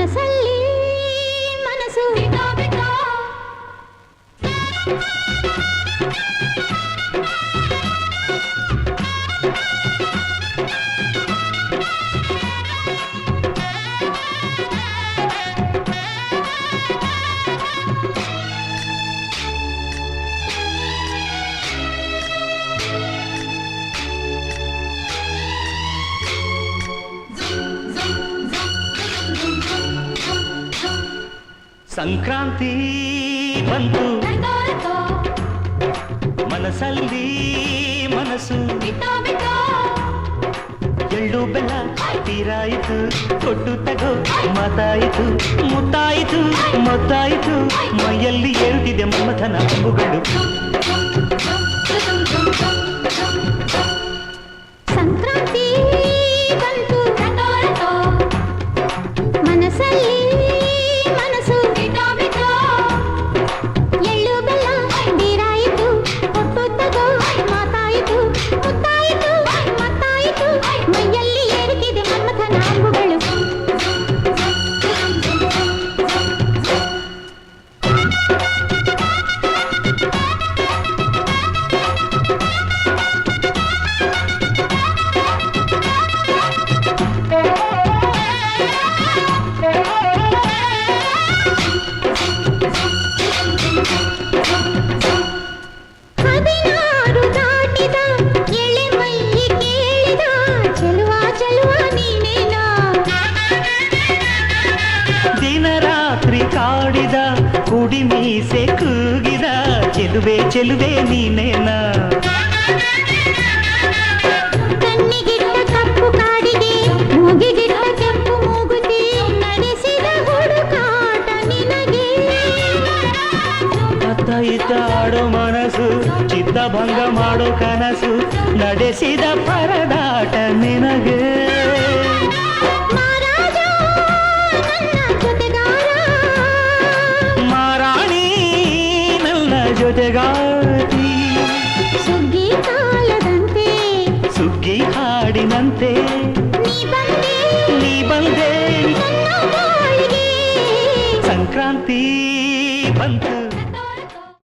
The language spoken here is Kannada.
ಮನಸ್ಸಲ್ಲಿ ಮನಸ್ಸು ಬಿಟ್ಟೋ ಬಿಟ್ಟೋ ಸಂಕ್ರಾಂತಿ ಬಂತು ಮನಸ್ಸಲ್ಲಿ ಮನಸ್ಸು ಎಳ್ಳು ಬೆಲ್ಲ ತೀರಾಯಿತು ಕೊಟ್ಟು ತಗೋ ಮಾತಾಯಿತು ಮುತ್ತಾಯಿತು ಮೊತ್ತಾಯಿತು ಮೈಯಲ್ಲಿ ಏರುತ್ತಿದೆ ಮಮಥನ ಅಂಬುಗಳು ಸಂಕ್ರಾಂತಿ ಬಂತು ಮನಸ್ಸಲ್ಲಿ ಕಾಡಿದ ಕುಡಿ ಮೀಸೆ ಕೂಗಿದ ಚೆಲುವೆ ಚೆಲುವೆ ನೀನೇನ ಕಣ್ಣಿಗಿಟ್ಟ ಕಪ್ಪು ಕಾಡಿಗೆ ಮೂಗಿಗಿಟ್ಟ ಕೆಂಪು ಮೂಗುತಿ ನಡೆಸಿದ ಹುಡುಕಾಟ ನಿನಗೆ ಅತ್ತ ಇತ್ತ ಆಡೋ ಮನಸ್ಸು ಚಿತ್ತಭಂಗ ಮಾಡೋ ಕನಸು ನಡೆಸಿದ ಪರದಾಟ ನಿನಗೆ ಜೊತೆಗಾತಿ ಸುಗ್ಗಿ ಕಾಲದಂತೆ ಸುಗ್ಗಿ ಹಾಡಿನಂತೆ